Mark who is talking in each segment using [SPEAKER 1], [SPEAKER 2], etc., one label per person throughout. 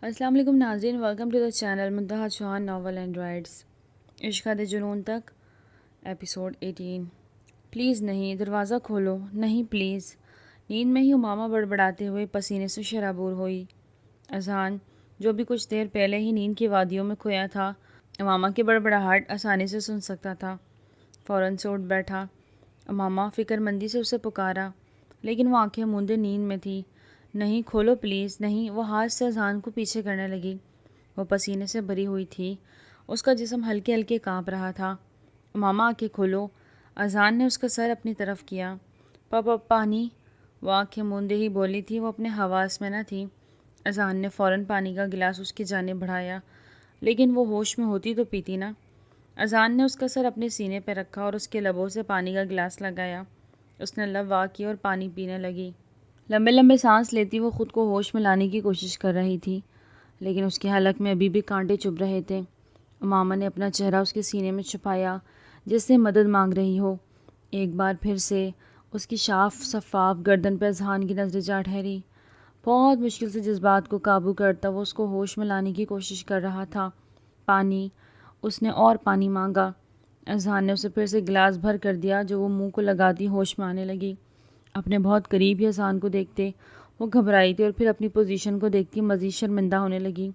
[SPEAKER 1] السلام علیکم ناظرین، welcome to the channel Muntaha Chauhan novel and writes. عشق دے جنون تک ایپیسوڈ 18۔ پلیز نہیں، دروازہ کھولو، نہیں پلیز۔ نیند میں ہی امامہ بڑبڑاتے ہوئے پسینے سے شرابور ہوئی۔ اذہان جو بھی کچھ دیر پہلے ہی نیند کی وادیوں میں کھویا تھا، امامہ کی بڑبڑاہٹ آسانی سے سن سکتا تھا۔ فوراً سے اٹھ بیٹھا۔ امامہ فکر مندی سے اسے پکارا، لیکن وہ آنکھیں موندے نیند میں تھی۔ نہیں، کھولو پلیز، نہیں۔ وہ ہاتھ سے اذہان کو پیچھے کرنے لگی۔ وہ پسینے سے بھری ہوئی تھی، اس کا جسم ہلکے ہلکے کانپ رہا تھا۔ امامہ آنکھیں کھولو۔ اذہان نے اس کا سر اپنی طرف کیا۔ پاپا پانی۔ وہ آنکھیں موندے ہی بولی تھی، وہ اپنے حواس میں نہ تھی۔ اذہان نے فوراً پانی کا گلاس اس کی جانب بڑھایا، لیکن وہ ہوش میں ہوتی تو پیتی نہ۔ اذہان نے اس کا سر اپنے سینے پہ رکھا اور اس کے لبوں سے پانی کا گلاس لگایا۔ اس نے لب وا کیے اور پانی پینے لگی۔ لمبے لمبے سانس لیتی وہ خود کو ہوش میں لانے کی کوشش کر رہی تھی، لیکن اس کے حلق میں ابھی بھی کانٹے چبھ رہے تھے۔ امامہ نے اپنا چہرہ اس کے سینے میں چھپایا، جس سے مدد مانگ رہی ہو۔ ایک بار پھر سے اس کی صاف شفاف گردن پہ اذہان کی نظریں جا ٹھہری۔ بہت مشکل سے جذبات کو قابو کرتا وہ اس کو ہوش میں لانے کی کوشش کر رہا تھا۔ پانی۔ اس نے اور پانی مانگا۔ اذہان نے اسے پھر سے گلاس بھر کر دیا، جو وہ منہ کو لگاتی ہوش میں آنے لگی۔ اپنے بہت قریب ہی اذہان کو دیکھتے وہ گھبرائی تھی اور پھر اپنی پوزیشن کو دیکھتی مزید شرمندہ ہونے لگی۔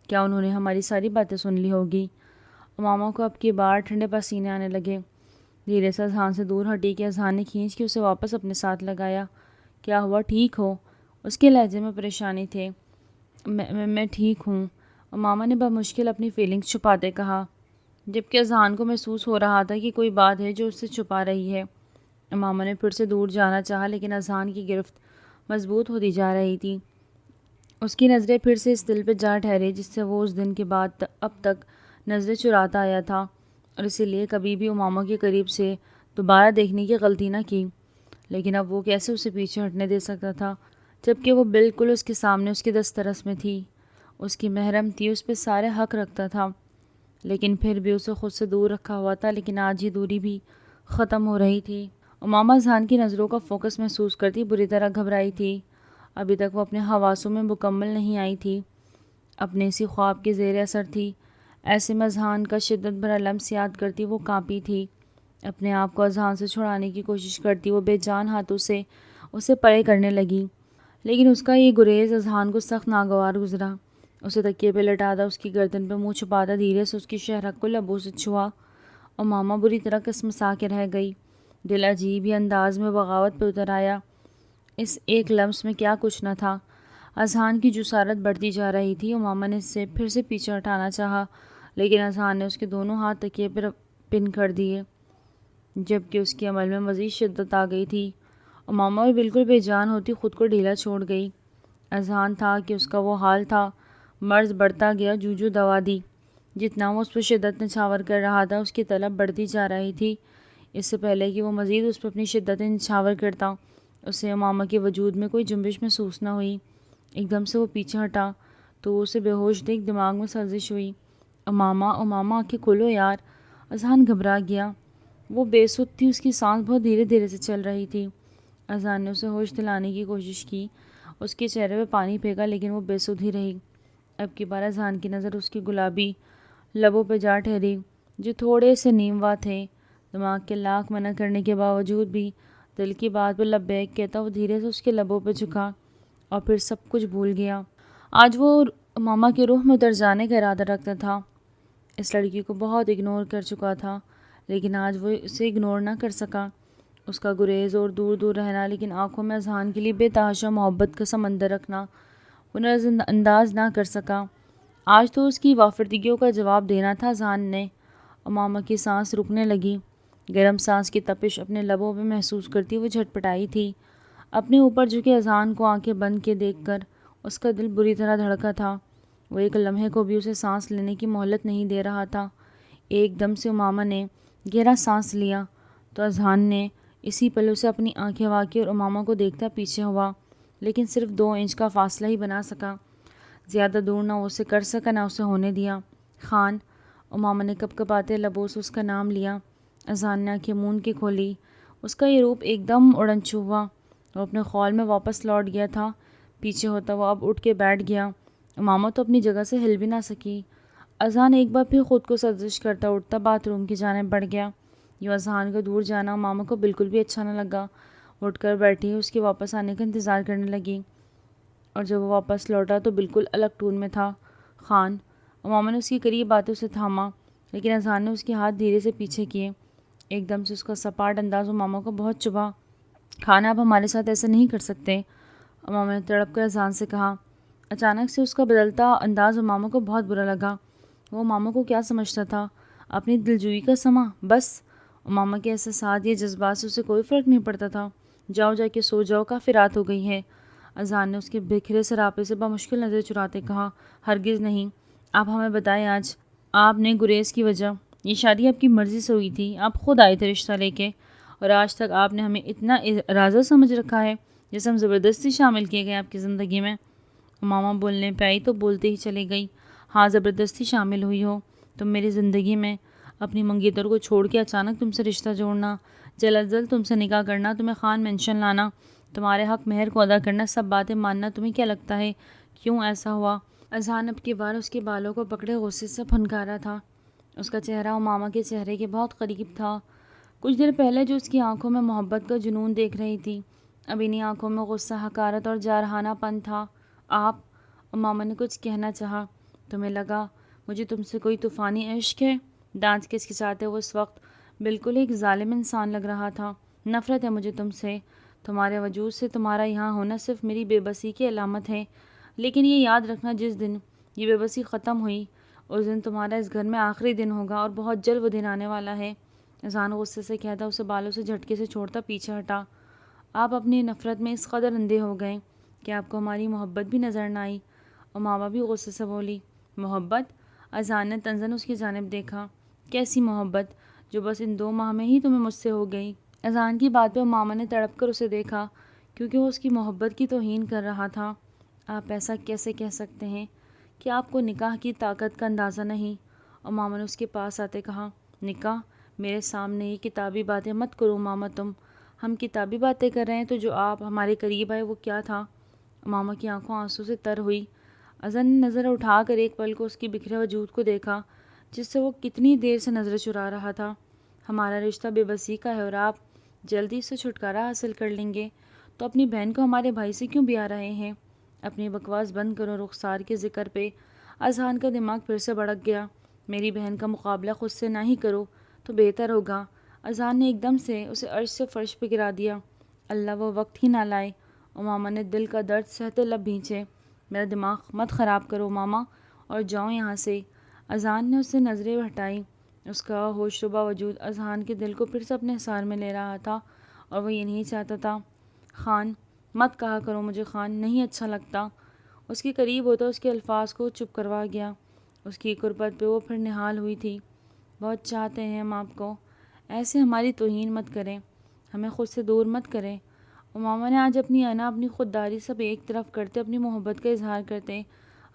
[SPEAKER 1] کیا انہوں نے ہماری ساری باتیں سن لی ہوگی؟ امامہ کو اب کی بار ٹھنڈے پسینے آنے لگے۔ دھیرے سے اذہان سے دور ہٹی کہ اذہان نے کھینچ کے اسے واپس اپنے ساتھ لگایا۔ کیا ہوا، ٹھیک ہو؟ اس کے لہجے میں پریشانی تھے۔ میں ٹھیک ہوں، امامہ نے بمشکل اپنی فیلنگز چھپاتے کہا، جبکہ اذہان کو محسوس ہو رہا تھا کہ کوئی بات ہے جو اس سے چھپا رہی ہے۔ امامہ نے پھر سے دور جانا چاہا، لیکن اذہان کی گرفت مضبوط ہوتی جا رہی تھی۔ اس کی نظریں پھر سے اس دل پہ جا ٹھہری جس سے وہ اس دن کے بعد اب تک نظریں چراتا آیا تھا، اور اسی لیے کبھی بھی امامہ کے قریب سے دوبارہ دیکھنے کی غلطی نہ کی۔ لیکن اب وہ کیسے اسے پیچھے ہٹنے دے سکتا تھا، جبکہ وہ بالکل اس کے سامنے اس کی دسترس میں تھی، اس کی محرم تھی، اس پہ سارے حق رکھتا تھا۔ لیکن پھر بھی اسے خود سے دور رکھا ہوا تھا، لیکن آج یہ دوری بھی ختم ہو رہی تھی۔ امامہ اذہان کی نظروں کا فوکس محسوس کرتی بری طرح گھبرائی تھی۔ ابھی تک وہ اپنے حواسوں میں مکمل نہیں آئی تھی، اپنے اسی خواب کے زیر اثر تھی۔ ایسے میں اذہان کا شدت بھرا لمس یاد کرتی وہ کانپی تھی۔ اپنے آپ کو اذہان سے چھڑانے کی کوشش کرتی وہ بے جان ہاتھوں سے اسے پرے کرنے لگی، لیکن اس کا یہ گریز اذہان کو سخت ناگوار گزرا۔ اسے تکیے پہ لٹاتا، اس کی گردن پہ منہ چھپاتا، دھیرے سے اس کی شہرک کو لبوں سے چھوا۔ امامہ بری طرح کسمسا کے رہ گئی۔ دل عجیب ہی انداز میں بغاوت پہ اتر آیا۔ اس ایک لمس میں کیا کچھ نہ تھا۔ اذہان کی جسارت بڑھتی جا رہی تھی۔ امامہ نے اسے پھر سے پیچھے ہٹانا چاہا، لیکن اذہان نے اس کے دونوں ہاتھ تکیے پر پن کر دیے، جبکہ اس کے عمل میں مزید شدت آ گئی تھی۔ امامہ بھی بالکل بے جان ہوتی خود کو ڈھیلا چھوڑ گئی۔ اذہان تھا کہ اس کا وہ حال تھا۔ مرض بڑھتا گیا، جو دوا دی، جتنا وہ اس پر شدت نچھاور کر رہا تھا، اس کی طلب بڑھتی جا رہی تھی۔ اس سے پہلے کہ وہ مزید اس پر اپنی شدت نچھاور کرتا، اسے امامہ کے وجود میں کوئی جنبش محسوس نہ ہوئی۔ ایک دم سے وہ پیچھے ہٹا تو اسے بے ہوش دیکھ دماغ میں سرزش ہوئی۔ امامہ آنکھیں کھولو یار۔ اذہان گھبرا گیا۔ وہ بے سدھ تھی، اس کی سانس بہت دھیرے دھیرے سے چل رہی تھی۔ اذہان نے اسے ہوش دلانے کی کوشش کی، اس کے چہرے پہ پانی پھینکا، لیکن وہ بے سدھ ہی رہی۔ اب کی بار اذہان کی نظر اس کی گلابی لبوں پہ جا ٹھہری، جو تھوڑے سے نیموا تھے۔ دماغ کے لاکھ منع کرنے کے باوجود بھی دل کی بات پہ لبیک کہتا وہ دھیرے سے اس کے لبوں پہ جھکا اور پھر سب کچھ بھول گیا۔ آج وہ امامہ کے روح میں اتر جانے کا ارادہ رکھتا تھا۔ اس لڑکی کو بہت اگنور کر چکا تھا، لیکن آج وہ اسے اگنور نہ کر سکا۔ اس کا گریز اور دور دور رہنا، لیکن آنکھوں میں اذہان کے لیے بے تحاشا محبت کا سمندر رکھنا وہ نظر انداز نہ کر سکا۔ آج تو اس کی وافردگیوں کا جواب دینا تھا اذہان نے۔ امامہ کی سانس رکنے لگی۔ گرم سانس کی تپش اپنے لبوں پہ محسوس کرتی وہ جھٹپٹائی تھی۔ اپنے اوپر جھکے اذہان کو آنکھیں بند کے دیکھ کر اس کا دل بری طرح دھڑکا تھا۔ وہ ایک لمحے کو بھی اسے سانس لینے کی مہلت نہیں دے رہا تھا۔ ایک دم سے امامہ نے گہرا سانس لیا تو اذہان نے اسی پل اسے اپنی آنکھیں واقعی اور امامہ کو دیکھتا پیچھے ہوا، لیکن صرف 2 انچ کا فاصلہ ہی بنا سکا۔ زیادہ دور نہ اسے کر سکا نہ اسے ہونے دیا۔ خان۔ امامہ نے کپ کپاتے لبوں سے اس کا نام لیا۔ اذہان نے آنکھیں مون کے کھولی۔ اس کا یہ روپ ایک دم اڑنچھو ہوا۔ وہ اپنے خول میں واپس لوٹ گیا تھا۔ پیچھے ہوتا وہ اب اٹھ کے بیٹھ گیا۔ امامہ تو اپنی جگہ سے ہل بھی نہ سکی۔ اذان ایک بار پھر خود کو سرزش کرتا اٹھتا باتھ روم کی جانب بڑھ گیا۔ یوں اذان کا دور جانا امامہ کو بالکل بھی اچھا نہ لگا۔ اٹھ کر بیٹھی اس کے واپس آنے کا انتظار کرنے لگی، اور جب وہ واپس لوٹا تو بالکل الگ ٹون میں تھا۔ خان، امامہ نے اس کی قریب باتوں سے تھاما، لیکن اذان نے اس کے ہاتھ دھیرے سے پیچھے کیے۔ ایک دم سے اس کا سپاٹ انداز امامہ کو بہت چبھا۔ خان، آپ ہمارے ساتھ ایسا نہیں کر سکتے، امامہ نے تڑپ کر اذان سے کہا۔ اچانک سے اس کا بدلتا انداز امامہ کو بہت برا لگا۔ وہ امامہ کو کیا سمجھتا تھا؟ اپنی دلجوئی کا سما؟ بس امامہ کے احساسات یا جذبات سے اسے کوئی فرق نہیں پڑتا تھا۔ جاؤ، جا کے سو جاؤ، کافی رات ہو گئی ہے، اذان نے اس کے بکھرے سراپے سے بمشکل نظر چراتے کہا۔ ہرگز نہیں، آپ ہمیں بتائیں آج آپ نے گریز کی وجہ۔ یہ شادی آپ کی مرضی سے ہوئی تھی، آپ خود آئے تھے رشتہ لے کے، اور آج تک آپ نے ہمیں اتنا رازہ سمجھ رکھا ہے جیسے ہم زبردستی شامل کیے گئے آپ کی زندگی میں۔ امامہ بولنے پہ آئی تو بولتے ہی چلی گئی۔ ہاں، زبردستی شامل ہوئی ہو تم میری زندگی میں، اپنی منگیتر کو چھوڑ کے اچانک تم سے رشتہ جوڑنا، جلد از جلد تم سے نکاح کرنا، تمہیں خان مینشن لانا، تمہارے حق مہر کو ادا کرنا، سب باتیں ماننا، تمہیں کیا لگتا ہے کیوں ایسا ہوا؟ اذان اب کی بار اس کے بالوں کو پکڑے غصے سے پھنکارا تھا۔ اس کا چہرہ امامہ کے چہرے کے بہت قریب تھا۔ کچھ دیر پہلے جو اس کی آنکھوں میں محبت کا جنون دیکھ رہی تھی، اب انہی آنکھوں میں غصہ، حقارت اور جارحانہ پن تھا۔ آپ، امامہ نے کچھ کہنا چاہا۔ تمہیں لگا مجھے تم سے کوئی طوفانی عشق ہے؟ دانت کھچکھچاتے وہ اس وقت بالکل ایک ظالم انسان لگ رہا تھا۔ نفرت ہے مجھے تم سے، تمہارے وجود سے تمہارا یہاں ہونا صرف میری بے بسی کی علامت ہے، لیکن یہ یاد رکھنا جس دن یہ بے بسی ختم ہوئی اس دن تمہارا اس گھر میں آخری دن ہوگا، اور بہت جلد وہ دن آنے والا ہے۔ اذان غصے سے کہتا اسے بالوں سے جھٹکے سے چھوڑتا پیچھے ہٹا۔ آپ اپنی نفرت میں اس قدر اندھے ہو گئے کہ آپ کو ہماری محبت بھی نظر نہ آئی؟ امامہ بھی غصے سے بولی۔ محبت؟ اذان نے طنزاً اس کی جانب دیکھا۔ کیسی محبت جو بس ان 2 ماہ میں ہی تمہیں مجھ سے ہو گئی؟ اذان کی بات پہ امامہ نے تڑپ کر اسے دیکھا، کیونکہ وہ اس کی محبت کی توہین کر رہا تھا۔ آپ ایسا کیسے کہہ سکتے ہیں کہ آپ کو نکاح کی طاقت کا اندازہ نہیں؟ امامہ نے اس کے پاس آتے کہا۔ نکاح؟ میرے سامنے یہ کتابی باتیں مت کرو امامہ تم۔ ہم کتابی باتیں کر رہے ہیں تو جو آپ ہمارے قریب آئے وہ کیا تھا؟ امامہ کی آنکھوں آنسو سے تر ہوئی۔ اذان نے نظر اٹھا کر ایک پل کو اس کی بکھرے وجود کو دیکھا جس سے وہ کتنی دیر سے نظر چرا رہا تھا۔ ہمارا رشتہ بے بسی کا ہے اور آپ جلدی سے چھٹکارا حاصل کر لیں گے تو اپنی بہن کو ہمارے بھائی سے کیوں بیاہ رہے ہیں؟ اپنی بکواس بند کرو رخسار کے ذکر پہ۔ اذان کا دماغ پھر سے بھڑک گیا۔ میری بہن کا مقابلہ خود سے نہ ہی کرو تو بہتر ہوگا۔ اذان نے ایک دم سے اسے عرش سے فرش پہ گرا دیا۔ اللہ وہ وقت ہی نہ لائے۔ امامہ نے دل کا درد سہتے لب بھینچے۔ میرا دماغ مت خراب کرو امامہ، اور جاؤ یہاں سے۔ اذان نے اس سے نظریں ہٹائی۔ اس کا ہوش ربا وجود اذان کے دل کو پھر سے اپنے حصار میں لے رہا تھا، اور وہ یہ نہیں چاہتا تھا۔ خان، مت کہا کرو مجھے خان، نہیں اچھا لگتا۔ اس کے قریب ہوتا اس کے الفاظ کو چپ کروا گیا۔ اس کی قربت پہ وہ پھر نہال ہوئی تھی۔ بہت چاہتے ہیں ہم آپ کو، ایسے ہماری توہین مت کریں، ہمیں خود سے دور مت کریں۔ امامہ نے آج اپنی انا، اپنی خودداری سب ایک طرف کرتے اپنی محبت کا اظہار کرتے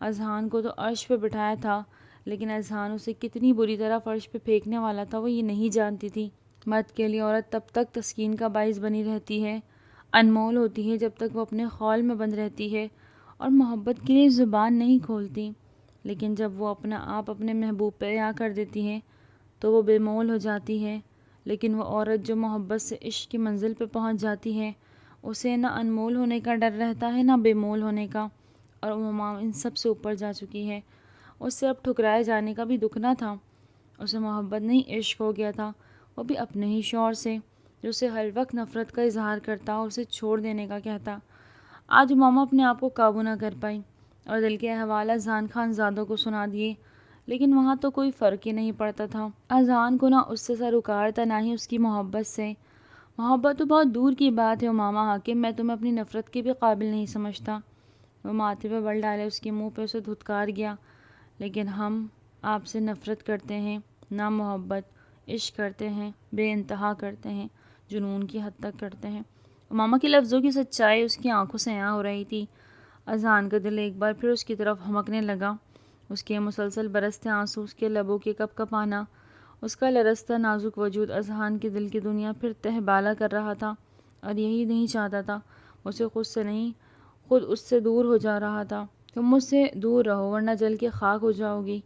[SPEAKER 1] اذان کو تو عرش پہ بٹھایا تھا، لیکن اذان اسے کتنی بری طرح فرش پہ پھینکنے والا تھا وہ یہ نہیں جانتی تھی۔ مرد کے لیے عورت تب تک تسکین کا باعث بنی رہتی ہے، انمول ہوتی ہے جب تک وہ اپنے خول میں بند رہتی ہے اور محبت کے لیے زبان نہیں کھولتی، لیکن جب وہ اپنا آپ اپنے محبوب پہ عطا کر دیتی ہے تو وہ بے مول ہو جاتی ہے۔ لیکن وہ عورت جو محبت سے عشق کی منزل پہ پہنچ جاتی ہے اسے نہ انمول ہونے کا ڈر رہتا ہے نہ بے مول ہونے کا، اور امامہ ان سب سے اوپر جا چکی ہے۔ اس سے اب ٹھکرائے جانے کا بھی دکھ نہ تھا۔ اسے محبت نہیں عشق ہو گیا تھا، وہ بھی اپنے ہی شوہر سے جو اسے ہر وقت نفرت کا اظہار کرتا اور اسے چھوڑ دینے کا کہتا۔ آج امامہ اپنے آپ کو قابو نہ کر پائی اور دل کے احوال اذان خان زادوں کو سنا دیے، لیکن وہاں تو کوئی فرق ہی نہیں پڑتا تھا۔ اذان کو نہ اس سے سر اکار تھا نہ ہی اس کی محبت سے۔ محبت تو بہت دور کی بات ہے امامہ حاکم، میں تمہیں اپنی نفرت کے بھی قابل نہیں سمجھتا۔ وہ ماتھے پہ بل ڈالے اس کے منہ پہ اسے دھتکار گیا۔ لیکن ہم آپ سے نفرت کرتے ہیں، نہ محبت، عشق کرتے ہیں، بے انتہا کرتے ہیں، جنون کی حد تک کرتے ہیں۔ امامہ کے لفظوں کی سچائی اس کی آنکھوں سے عیاں ہو رہی تھی۔ اذان کا دل ایک بار پھر اس کی طرف ہمکنے لگا۔ اس کے مسلسل برستے آنسو، اس کے لبوں کے کپ کپانا، اس کا لرزتا نازک وجود اذان کے دل کی دنیا پھر تہ بالا کر رہا تھا، اور یہی نہیں چاہتا تھا۔ اسے خود سے نہیں، خود اس سے دور ہو جا رہا تھا۔ تم مجھ سے دور رہو ورنہ جل کے خاک ہو جاؤ گی۔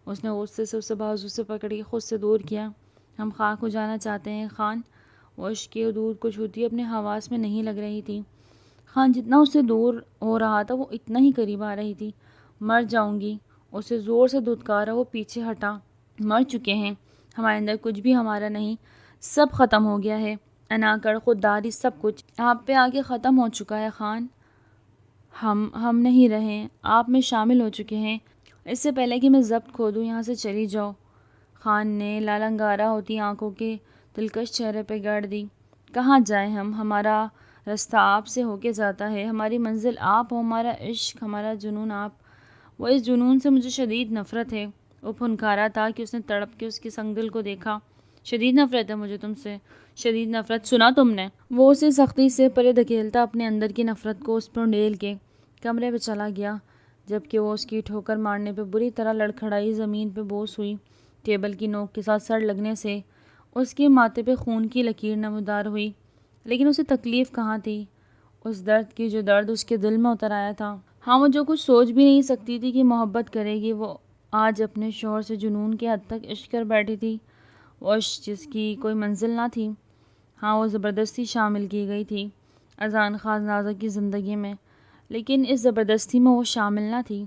[SPEAKER 1] اس نے غصے سے اسے بازو سے پکڑ کے خود سے دور کیا۔ ہم خاک ہو جانا چاہتے ہیں خان؟ وہ عشق کی حدود کو چھوتی اپنے حواس میں نہیں لگ رہی تھی۔ خان جتنا اس سے دور ہو رہا تھا وہ اتنا ہی قریب آ رہی تھی۔ مر جاؤں گی، اسے زور سے دھتکارا۔ وہ پیچھے ہٹا۔ مر چکے ہیں، ہمارے اندر کچھ بھی ہمارا نہیں، سب ختم ہو گیا ہے، اناکڑ، خودداری، سب کچھ آپ پہ آ کے ختم ہو چکا ہے خان۔ ہم نہیں رہے، آپ میں شامل ہو چکے ہیں۔ اس سے پہلے کہ میں ضبط کھو دوں یہاں سے چلی جاؤ۔ خان نے لالنگارہ ہوتی آنکھوں کے دلکش چہرے پہ گاڑ دی۔ کہاں جائیں ہم؟ ہمارا رستہ آپ سے ہو کے جاتا ہے، ہماری منزل آپ ہو، ہمارا عشق، ہمارا جنون آپ۔ وہ اس جنون سے مجھے شدید نفرت ہے۔ وہ پھنکارا تھا کہ اس نے تڑپ کے اس کے سنگ دل کو دیکھا۔ شدید نفرت ہے مجھے تم سے، شدید نفرت، سنا تم نے؟ وہ اسے سختی سے پرے دھکیلتا اپنے اندر کی نفرت کو اس پر انڈیل کے کمرے پہ چلا گیا، جبکہ وہ اس کی ٹھوکر مارنے پہ بری طرح لڑکھڑائی، زمین پہ بوس ہوئی۔ ٹیبل کی نوک کے ساتھ سڑ لگنے سے اس کے ماتھے پہ خون کی لکیر نمودار ہوئی، لیکن اسے تکلیف کہاں تھی اس درد کی جو درد اس کے دل میں اتر آیا تھا۔ ہاں، وہ جو کچھ سوچ بھی نہیں سکتی تھی کہ محبت کرے گی، وہ آج اپنے شوہر سے جنون کے حد تک عشق کر بیٹھی تھی۔ وہ عشق جس کی کوئی منزل نہ تھی۔ ہاں، وہ زبردستی شامل کی گئی تھی اذان خان نازا کی زندگی میں، لیکن اس زبردستی میں وہ شامل نہ تھی۔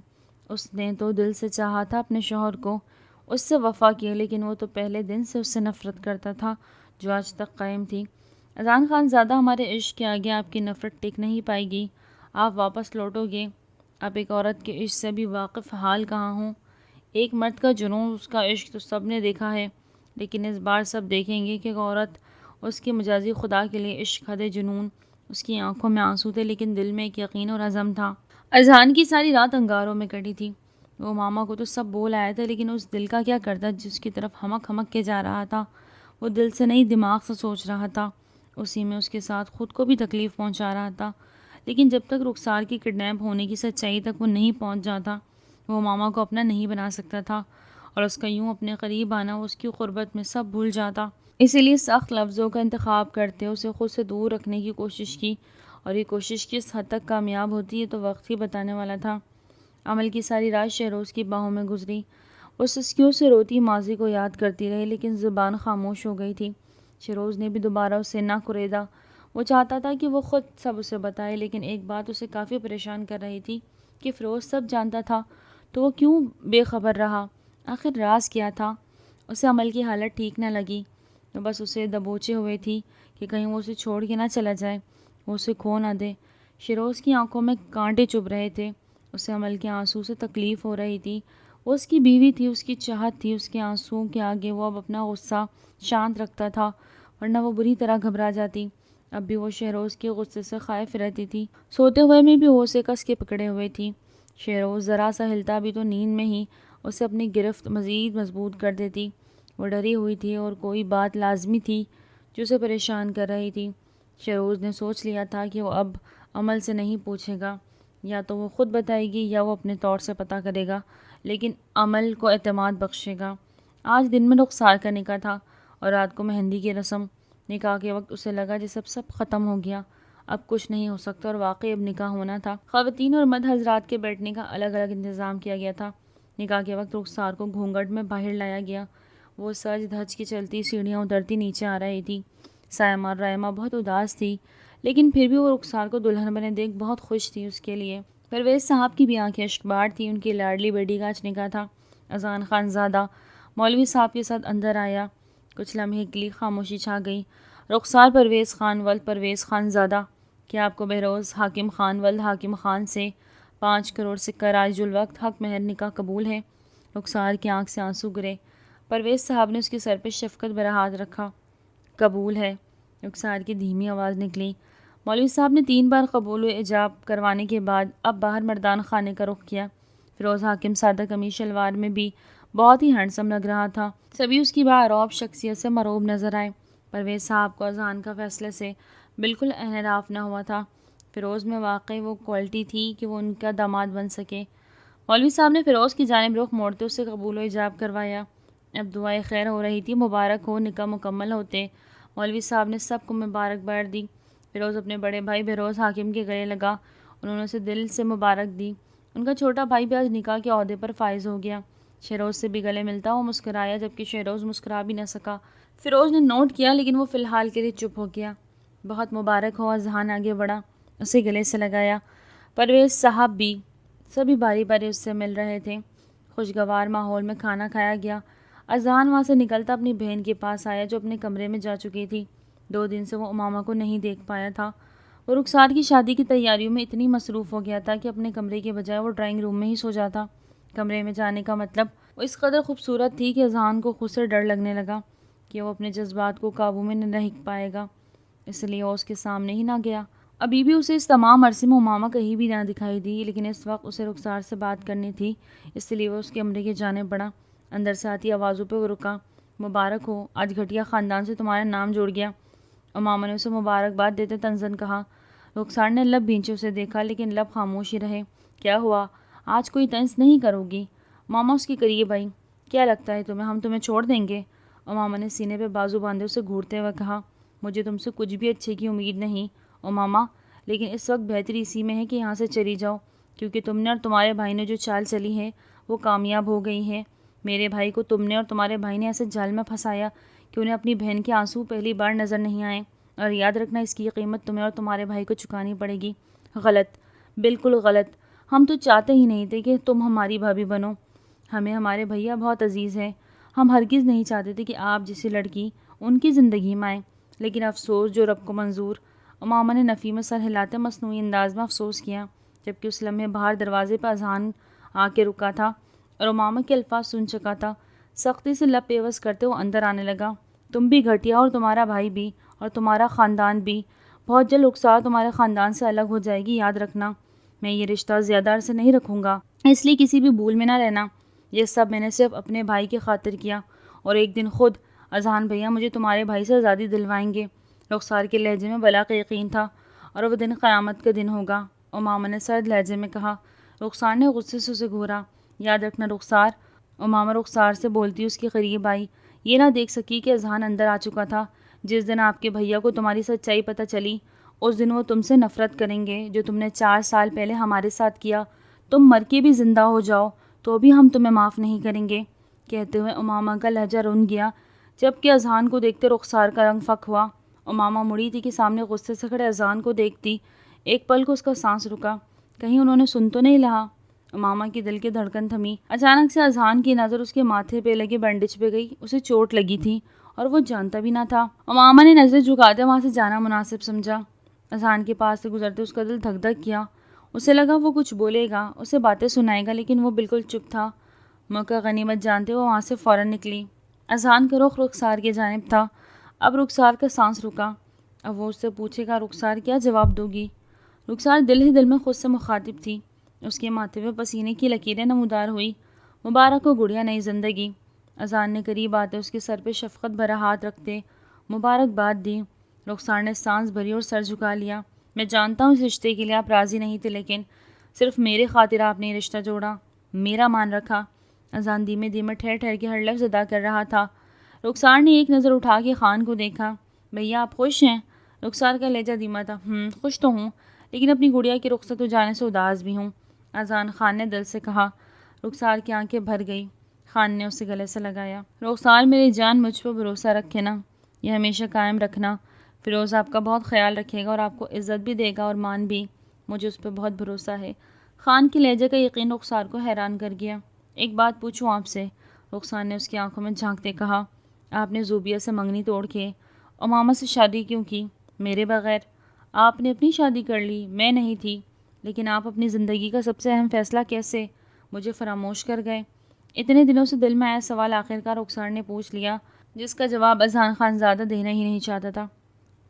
[SPEAKER 1] اس نے تو دل سے چاہا تھا اپنے شوہر کو، اس سے وفا کی، لیکن وہ تو پہلے دن سے اس سے نفرت کرتا تھا جو آج تک قائم تھی۔ اذان خان زادہ، ہمارے عشق کے آگے آپ کی نفرت ٹک نہیں پائے گی، آپ واپس لوٹو گے۔ آپ ایک عورت کے عشق سے بھی واقف حال کہاں ہوں؟ ایک مرد کا جنون، اس کا عشق تو سب نے دیکھا ہے، لیکن اس بار سب دیکھیں گے کہ ایک عورت، اس کے مجازی خدا کے لیے عشق حد جنون۔ اس کی آنکھوں میں آنسو تھے لیکن دل میں ایک یقین اور عزم تھا۔ اذان کی ساری رات انگاروں میں کٹی تھی۔ وہ ماما کو تو سب بول آیا تھا، لیکن اس دل کا کیا کرتا جس کی طرف ہمک ہمک کے جا رہا تھا؟ وہ دل سے نہیں دماغ سے سوچ رہا تھا، اسی میں اس کے ساتھ خود کو بھی تکلیف پہنچا رہا تھا، لیکن جب تک رخسار کی کڈنیپ ہونے کی سچائی تک وہ نہیں پہنچ جاتا، وہ ماما کو اپنا نہیں بنا سکتا تھا، اور اس کا یوں اپنے قریب آنا وہ اس کی قربت میں سب بھول جاتا۔ اسی لیے سخت لفظوں کا انتخاب کرتے اسے خود سے دور رکھنے کی کوشش کی، اور یہ کوشش کس حد تک کامیاب ہوتی ہے تو وقت ہی بتانے والا تھا۔ عمل کی ساری رات شہروز کی باہوں میں گزری۔ وہ سسکیوں سے روتی ماضی کو یاد کرتی رہی، لیکن زبان خاموش ہو گئی تھی۔ شہروز نے بھی دوبارہ اسے نہ کریدا۔ وہ چاہتا تھا کہ وہ خود سب اسے بتائے، لیکن ایک بات اسے کافی پریشان کر رہی تھی کہ فیروز سب جانتا تھا تو وہ کیوں بے خبر رہا؟ آخر راز کیا تھا؟ اسے عمل کی حالت ٹھیک نہ لگی، وہ بس اسے دبوچے ہوئے تھی کہ کہیں وہ اسے چھوڑ کے نہ چلا جائے، وہ اسے کھو نہ دے۔ شہروز کی آنکھوں میں کانٹے چبھ رہے تھے، اسے عمل کے آنسو سے تکلیف ہو رہی تھی۔ وہ اس کی بیوی تھی، اس کی چاہت تھی، اس کے آنسوؤں کے آگے وہ اب اپنا غصہ شانت رکھتا تھا، ورنہ وہ بری طرح گھبرا جاتی۔ اب بھی وہ شہروز کے غصے سے خائف رہتی تھی، سوتے ہوئے میں بھی وہ اسے کس کے پکڑے ہوئے تھی۔ شہروز ذرا سا ہلتا بھی تو نیند میں ہی اسے اپنی گرفت مزید مضبوط کر دیتی۔ وہ ڈری ہوئی تھی اور کوئی بات لازمی تھی جو اسے پریشان کر رہی تھی۔ شہروز نے سوچ لیا تھا کہ وہ اب عمل سے نہیں پوچھے گا، یا تو وہ خود بتائے گی یا وہ اپنے طور سے پتہ کرے گا، لیکن عمل کو اعتماد بخشے گا۔ آج دن میں رخسار کا نکاح تھا اور رات کو مہندی کی رسم۔ نکاح کے وقت اسے لگا جیسے سب ختم ہو گیا، اب کچھ نہیں ہو سکتا، اور واقعی اب نکاح ہونا تھا۔ خواتین اور مرد حضرات کے بیٹھنے کا الگ الگ انتظام کیا گیا تھا۔ نکاح کے وقت رخسار کو گھونگھٹ میں باہر لایا گیا۔ وہ سج دھج کی چلتی سیڑھیاں اترتی نیچے آ رہی تھی۔ سائمہ رائمہ بہت اداس تھی، لیکن پھر بھی وہ رخسار کو دلہن بنے دیکھ بہت خوش تھی اس کے لیے۔ پرویز صاحب کی بھی آنکھیں اشکبار تھیں، ان کی لاڈلی بیٹی کا آج نکاح تھا۔ اذان خان زادہ مولوی صاحب کے ساتھ اندر آیا۔ کچھ لمحے کے لیے خاموشی چھا گئی۔ رخسار پرویز خان ولد پرویز خان زادہ، کیا آپ کو بہروز حاکم خان ولد حاکم خان سے 5 کروڑ سکہ رائج الوقت حق مہر نکاح قبول ہے؟ رخسار کی آنکھ سے آنسو گرے۔ پرویز صاحب نے اس کے سر پہ شفقت بھرا ہاتھ رکھا۔ قبول ہے، رخسار کی دھیمی آواز نکلی۔ مولوی صاحب نے 3 بار قبول و ایجاب کروانے کے بعد اب باہر مردان خانے کا رخ کیا۔ فیروز حاکم سادہ قمیض شلوار میں بھی بہت ہی ہینڈسم لگ رہا تھا۔ سبھی اس کی باعروب شخصیت سے مرعوب نظر آئے۔ پرویز صاحب کو اذان کا فیصلے سے بالکل انحراف نہ ہوا تھا۔ فیروز میں واقعی وہ کوالٹی تھی کہ وہ ان کا داماد بن سکے۔ مولوی صاحب نے فیروز کی جانب رخ موڑتے اسے قبول و ایجاب کروایا۔ اب دعائے خیر ہو رہی تھی، مبارک ہو، نکاح مکمل ہوتے۔ مولوی صاحب نے سب کو مبارکباد دی۔ فیروز اپنے بڑے بھائی بہروز حاکم کے گلے لگا، انہوں نے اسے دل سے مبارک دی۔ ان کا چھوٹا بھائی بھی آج نکاح کے عہدے پر فائز ہو گیا۔ شہروز سے بھی گلے ملتا وہ مسکرایا، جبکہ شہروز مسکرا بھی نہ سکا۔ فیروز نے نوٹ کیا لیکن وہ فی الحال کے لیے چپ ہو گیا۔ بہت مبارک ہو، اذہان آگے بڑھا، اسے گلے سے لگایا۔ پرویز صاحب بھی، سبھی باری باری اس سے مل رہے تھے۔ خوشگوار ماحول میں کھانا کھایا گیا۔ اذہان وہاں سے نکلتا اپنی بہن کے پاس آیا جو اپنے کمرے میں جا چکی تھی۔ 2 دن سے وہ امامہ کو نہیں دیکھ پایا تھا۔ وہ رخسار کی شادی کی تیاریوں میں اتنی مصروف ہو گیا تھا کہ اپنے کمرے کے بجائے وہ ڈرائنگ روم میں ہی سو جاتا۔ کمرے میں جانے کا مطلب وہ اس قدر خوبصورت تھی کہ اذہان کو خود سے ڈر لگنے لگا کہ وہ اپنے جذبات کو قابو میں نہ رکھ پائے گا، اس لیے وہ اس کے سامنے ہی نہ گیا۔ ابھی بھی اسے اس تمام عرصے میں امامہ کہیں بھی نہ دکھائی دی، لیکن اس وقت اسے رخسار سے بات کرنی تھی، اس لیے وہ اس کے کمرے کی جانب بڑھا۔ اندر سے آتی آوازوں پہ وہ رکا۔ مبارک ہو، آج گھٹیا خاندان سے تمہارا نام جوڑ گیا، امامہ نے اسے مبارکباد دیتے تنزن کہا۔ رخسار نے لب بھینچے اسے دیکھا لیکن لب خاموش ہی رہے۔ کیا ہوا؟ آج کوئی طنز نہیں کرو گی؟ ماما اس کے قریب آئی۔ کیا لگتا ہے تمہیں ہم تمہیں چھوڑ دیں گے؟ امامہ نے سینے پہ بازو باندھے اسے گھورتے ہوئے کہا۔ مجھے تم سے کچھ بھی اچھے کی امید نہیں امامہ، لیکن اس وقت بہتری اسی میں ہے کہ یہاں سے چلی جاؤ، کیونکہ تم نے اور تمہارے بھائی نے جو چال چلی ہے وہ کامیاب ہو گئی ہے۔ میرے بھائی کو تم نے اور تمہارے بھائی نے ایسے جال میں پھنسایا کہ انہیں اپنی بہن کے آنسو پہلی بار نظر نہیں آئے، اور یاد رکھنا اس کی قیمت تمہیں اور تمہارے بھائی کو چکانی پڑے گی۔ غلط، بالکل غلط۔ ہم تو چاہتے ہی نہیں تھے کہ تم ہماری بھابھی بنو۔ ہمیں ہمارے بھیا بہت عزیز ہیں۔ ہم ہرگز نہیں چاہتے تھے کہ آپ جیسی لڑکی ان کی زندگی میں آئے، لیکن افسوس جو رب کو منظور۔ امامہ نے نفی میں سر ہلاتے مصنوعی انداز میں افسوس کیا، جبکہ اس لمحے باہر دروازے پہ اذہان آ کے رکا تھا اور امامہ کے الفاظ سن چکا تھا۔ سختی سے لب پیوس کرتے وہ اندر آنے لگا۔ تم بھی گھٹیا اور تمہارا بھائی بھی اور تمہارا خاندان بھی۔ بہت جلد رخسار تمہارے خاندان سے الگ ہو جائے گی، یاد رکھنا۔ میں یہ رشتہ زیادہ عرصے نہیں رکھوں گا، اس لیے کسی بھی بھول میں نہ رہنا۔ یہ سب میں نے صرف اپنے بھائی کی خاطر کیا، اور ایک دن خود اذہان بھیا مجھے تمہارے بھائی سے آزادی دلوائیں گے۔ رخسار کے لہجے میں بلا کا یقین تھا، اور وہ دن قیامت کا دن ہوگا، امامہ نے سرد لہجے میں کہا۔ رخسار نے غصے سے اسے گھورا۔ یاد رکھنا رخسار، امامہ رخسار سے بولتی اس کے قریب آئی۔ یہ نہ دیکھ سکی کہ اذہان اندر آ چکا تھا۔ جس دن آپ کے بھیا کو تمہاری سچائی پتہ چلی، اس دن وہ تم سے نفرت کریں گے، جو تم نے 4 سال پہلے ہمارے ساتھ کیا۔ تم مر کے بھی زندہ ہو جاؤ تو بھی ہم تمہیں معاف نہیں کریں گے۔ کہتے ہوئے امامہ کا لہجہ رن گیا، جبکہ اذہان کو دیکھتے رخسار کا رنگ فک ہوا۔ امامہ مڑی تھی کہ سامنے غصے سے کھڑے اذہان کو دیکھتی۔ ایک پل کو اس کا سانس رکا، کہیں انہوں نے سن تو نہیں لہا۔ امامہ کی دل کی دھڑکن تھمی۔ اچانک سے اذہان کی نظر اس کے ماتھے پہ لگے بینڈیج پہ گئی۔ اسے چوٹ لگی تھی اور وہ جانتا بھی نہ تھا۔ امامہ نے نظر جھکاتے وہاں سے جانا مناسب سمجھا۔ اذہان کے پاس سے گزرتے اس کا دل دھک دھک کیا۔ اسے لگا وہ کچھ بولے گا، اسے باتیں سنائے گا، لیکن وہ بالکل چپ تھا۔ موقع غنیمت جانتے وہ وہاں سے فوراً نکلی۔ اذہان کا رخ رخسار کی جانب تھا۔ اب رخسار کا سانس رکا۔ اب وہ اس سے پوچھے گا رخسار کیا جواب دو گی؟ رخسار دل ہی دل میں خود سے مخاطب تھی۔ اس کے ماتھے پہ پسینے کی لکیریں نمودار ہوئی۔ مبارک ہو گڑیا نئی زندگی۔ اذہان نے قریب آتے اس کے سر پہ شفقت بھرا ہاتھ رکھتے مبارکباد دی۔ رخسار نے سانس بھری اور سر جھکا لیا۔ میں جانتا ہوں اس رشتے کے لیے آپ راضی نہیں تھے، لیکن صرف میرے خاطر آپ نے یہ رشتہ جوڑا، میرا مان رکھا۔ اذہان دھیمے دھیمے ٹھہر ٹھہر کے ہر لفظ ادا کر رہا تھا۔ رخسار نے ایک نظر اٹھا کے خان کو دیکھا۔ بھیا آپ خوش ہیں؟ رخسار کا لہجہ دھیما تھا۔ خوش تو ہوں، لیکن اپنی گڑیا کی رخصت ہو جانے سے اداس بھی ہوں، اذہان خان نے دل سے کہا۔ رخسار کی آنکھیں بھر گئی۔ خان نے اسے گلے سے لگایا۔ رخسار میری جان، مجھ پر بھروسہ رکھے نا، یہ ہمیشہ قائم رکھنا۔ فیروز آپ کا بہت خیال رکھے گا اور آپ کو عزت بھی دے گا اور مان بھی، مجھے اس پہ بہت بھروسہ ہے۔ خان کے لہجے کا یقین رخسار کو حیران کر گیا۔ ایک بات پوچھوں آپ سے؟ رخسار نے اس کی آنکھوں میں جھانکتے کہا۔ آپ نے زوبیہ سے منگنی توڑ کے امامہ سے شادی کیوں کی؟ میرے بغیر؟ آپ نے اپنی شادی کر لی، میں نہیں تھی، لیکن آپ اپنی زندگی کا سب سے اہم فیصلہ کیسے مجھے فراموش کر گئے؟ اتنے دنوں سے دل میں آیا سوال آخرکار رخسار نے پوچھ لیا، جس کا جواب اذہان خان زیادہ دینا ہی نہیں چاہتا تھا۔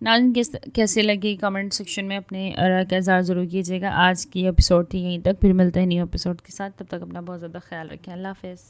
[SPEAKER 1] ناظرین کیسے لگی کمنٹ سیکشن میں اپنے رائے کا اظہار ضرور کیجیے گا۔ آج کی ایپیسوڈ تھی یہیں تک، پھر ملتے ہیں نیو ایپیسوڈ کے ساتھ، تب تک اپنا بہت زیادہ خیال رکھیں۔ اللہ حافظ۔